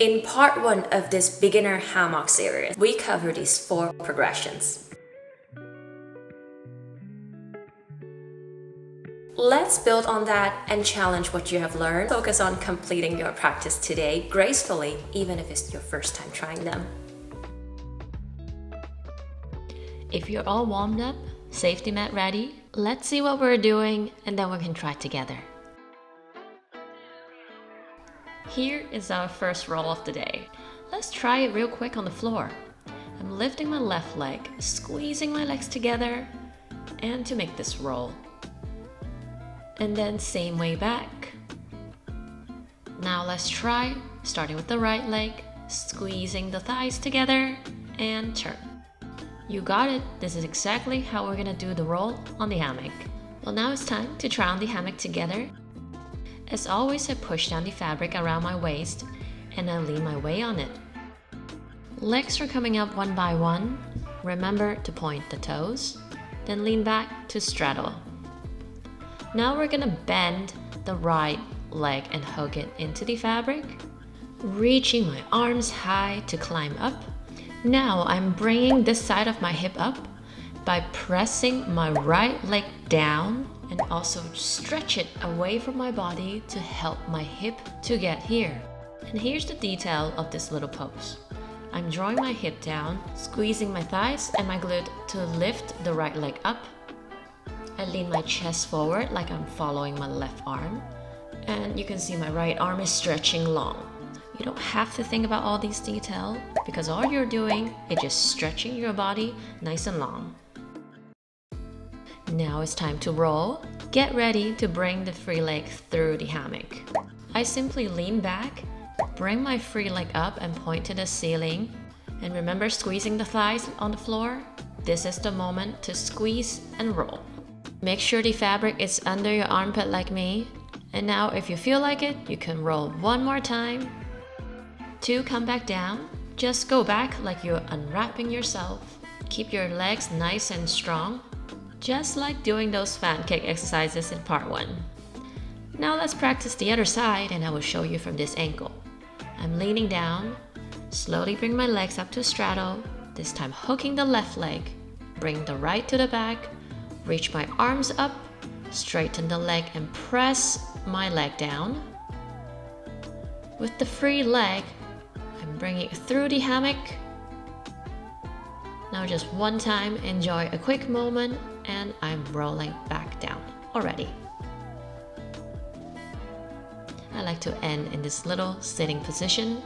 In part 1 of this Beginner Hammock Series, we cover these 4 progressions. Let's build on that and challenge what you have learned. Focus on completing your practice today gracefully, even if it's your first time trying them. If you're all warmed up, safety mat ready, let's see what we're doing and then we can try together. Here is our first roll of the day. Let's try it real quick on the floor. I'm lifting my left leg, squeezing my legs together, and to make this roll. And then same way back. Now let's try, starting with the right leg, squeezing the thighs together, and turn. You got it. This is exactly how we're gonna do the roll on the hammock. Well, now it's time to try on the hammock together. As always, I push down the fabric around my waist and I lean my weight on it. Legs are coming up one by one. Remember to point the toes, then lean back to straddle. Now we're gonna bend the right leg and hook it into the fabric, reaching my arms high to climb up. Now I'm bringing this side of my hip up by pressing my right leg down and also stretch it away from my body to help my hip to get here. And here's the detail of this little pose. I'm drawing my hip down, squeezing my thighs and my glute to lift the right leg up. I lean my chest forward like I'm following my left arm. And you can see my right arm is stretching long. You don't have to think about all these details because all you're doing is just stretching your body nice and long. Now it's time to roll. Get ready to bring the free leg through the hammock. I simply lean back, bring my free leg up and point to the ceiling. And remember squeezing the thighs on the floor? This is the moment to squeeze and roll. Make sure the fabric is under your armpit like me. And now if you feel like it, you can roll one more time. 2, come back down. Just go back like you're unwrapping yourself. Keep your legs nice and strong, just like doing those fan kick exercises in part 1. Now let's practice the other side and I will show you from this angle. I'm leaning down, slowly bring my legs up to straddle, this time hooking the left leg, bring the right to the back, reach my arms up, straighten the leg and press my leg down. With the free leg, I'm bringing it through the hammock. Now just one time, enjoy a quick moment and I'm rolling back down already. I like to end in this little sitting position.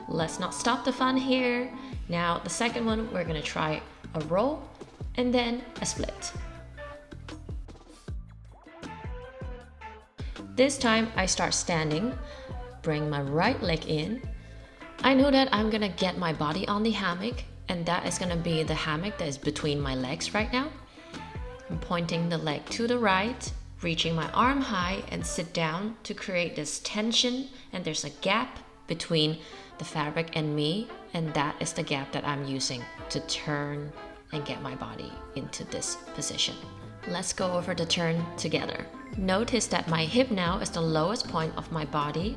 Let's not stop the fun here. Now the second one, we're gonna try a roll and then a split. This time I start standing, bring my right leg in. I know that I'm gonna get my body on the hammock and that is gonna be the hammock that is between my legs right now. I'm pointing the leg to the right, reaching my arm high and sit down to create this tension, and there's a gap between the fabric and me, and that is the gap that I'm using to turn and get my body into this position. Let's go over the turn together. Notice that my hip now is the lowest point of my body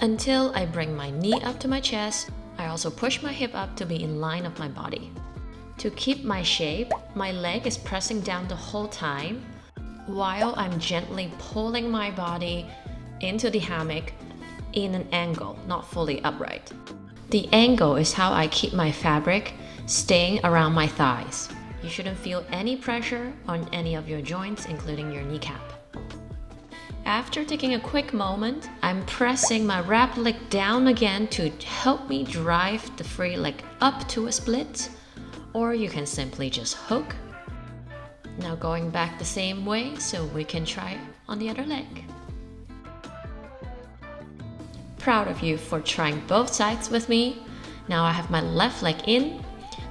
until I bring my knee up to my chest. I also push my hip up to be in line of my body. To keep my shape, my leg is pressing down the whole time while I'm gently pulling my body into the hammock in an angle, not fully upright. The angle is how I keep my fabric staying around my thighs. You shouldn't feel any pressure on any of your joints, including your kneecap. After taking a quick moment, I'm pressing my wrap leg down again to help me drive the free leg up to a split, or you can simply just hook. Now going back the same way so we can try on the other leg. Proud of you for trying both sides with me. Now I have my left leg in,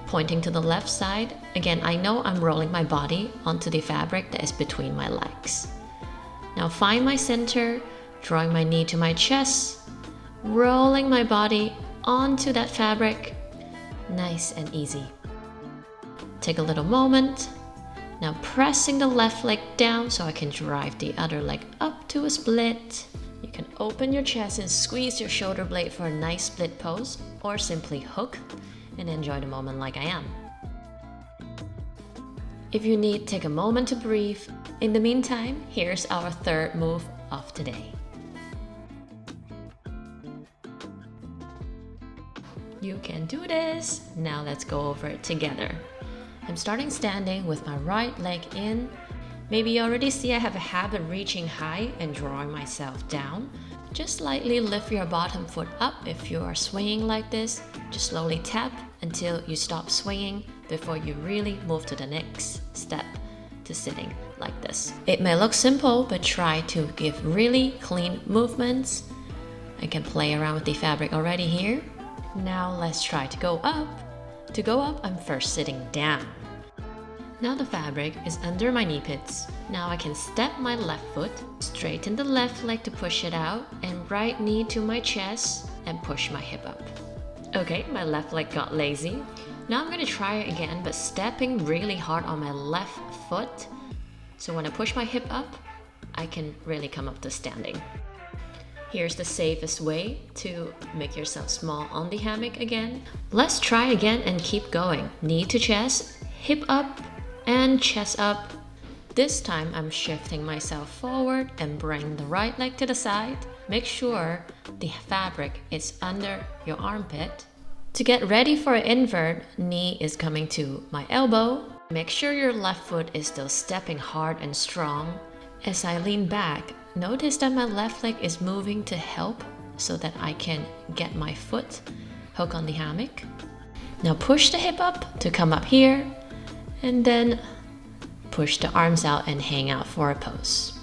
pointing to the left side. Again, I know I'm rolling my body onto the fabric that is between my legs. Now find my center, drawing my knee to my chest, rolling my body onto that fabric. Nice and easy. Take a little moment. Now pressing the left leg down so I can drive the other leg up to a split. You can Open your chest and squeeze your shoulder blade for a nice split pose, or simply hook and enjoy the moment like I am. If you need, take a moment to breathe. In the meantime, here's our third move of today. You can do this! Now let's go over it together. I'm starting standing with my right leg in. Maybe you already see I have a habit reaching high and drawing myself down. Just slightly lift your bottom foot up if you are swinging like this. Just slowly tap until you stop swinging before you really move to the next step to sitting like this. It may look simple, but try to give really clean movements. I can play around with the fabric already here. Now let's try to go up. To go up, I'm first sitting down. Now the fabric is under my knee pits. Now I can step my left foot, straighten the left leg to push it out, and right knee to my chest and push my hip up. Okay, my left leg got lazy. Now I'm gonna try it again, but stepping really hard on my left foot. So when I push my hip up, I can really come up to standing. Here's the safest way to make yourself small on the hammock again. Let's try again and keep going. Knee to chest, hip up, and chest up. This time I'm shifting myself forward and bring the right leg to the side. Make sure the fabric is under your armpit. To get ready for an invert, knee is coming to my elbow. Make sure your left foot is still stepping hard and strong. As I lean back, notice that my left leg is moving to help so that I can get my foot hook on the hammock. Now push the hip up to come up here, and then push the arms out and hang out for a pose.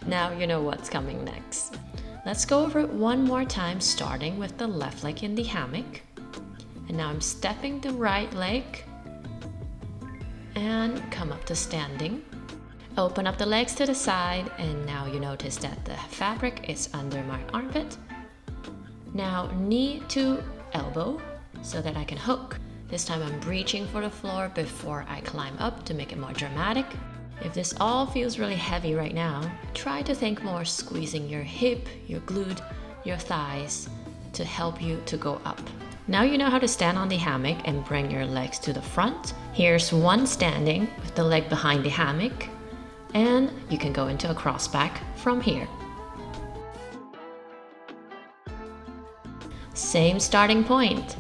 Now you know what's coming next. Let's go over it one more time, starting with the left leg in the hammock. And now I'm stepping the right leg and come up to standing. Open up the legs to the side, and now you notice that the fabric is under my armpit. Now knee to elbow so that I can hook. This time I'm reaching for the floor before I climb up to make it more dramatic. If this all feels really heavy right now, try to think more squeezing your hip, your glute, your thighs to help you to go up. Now you know how to stand on the hammock and bring your legs to the front. Here's one standing with the leg behind the hammock, and you can go into a cross back from here. Same starting point.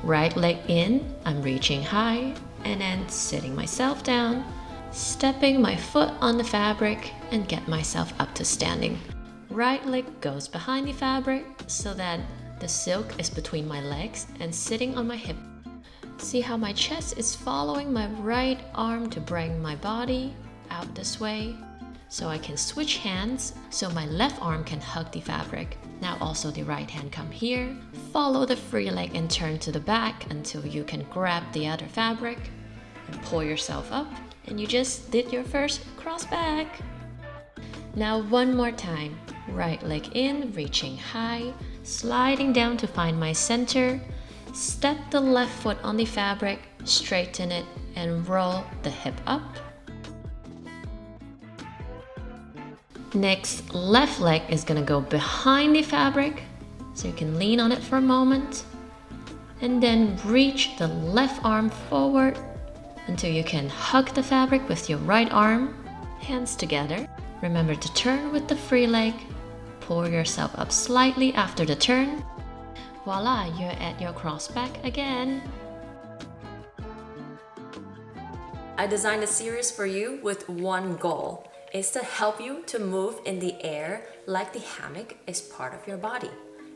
Right leg in, I'm reaching high, and then sitting myself down, stepping my foot on the fabric and get myself up to standing. Right leg goes behind the fabric so that the silk is between my legs and sitting on my hip. See how my chest is following my right arm to bring my body out this way, so I can switch hands so my left arm can hug the fabric. Now also the right hand come here, follow the free leg and turn to the back until you can grab the other fabric and pull yourself up, and you just did your first cross back. Now one more time, right leg in, reaching high, sliding down to find my center, step the left foot on the fabric, straighten it and roll the hip up. Next, left leg is gonna go behind the fabric, so you can lean on it for a moment, and then reach the left arm forward until you can hug the fabric with your right arm, hands together. Remember to turn with the free leg, pull yourself up slightly after the turn. Voila, you're at your cross back again. I designed a series for you with one goal. Is to help you to move in the air like the hammock is part of your body.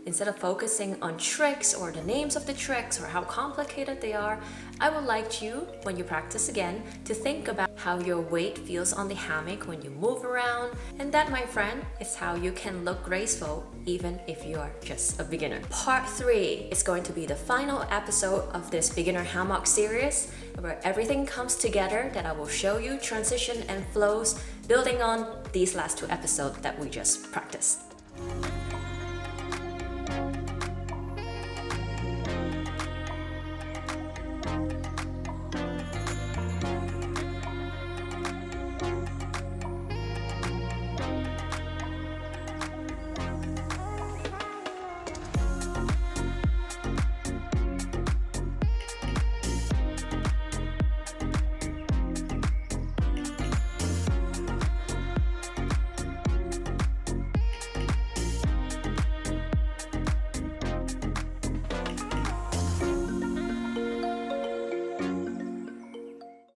Instead of focusing on tricks or the names of the tricks or how complicated they are, I would like you, when you practice again, to think about how your weight feels on the hammock when you move around. And that, my friend, is how you can look graceful even if you are just a beginner. Part 3 is going to be the final episode of this Beginner Hammock Series, where everything comes together that I will show you transition and flows building on these last 2 episodes that we just practiced.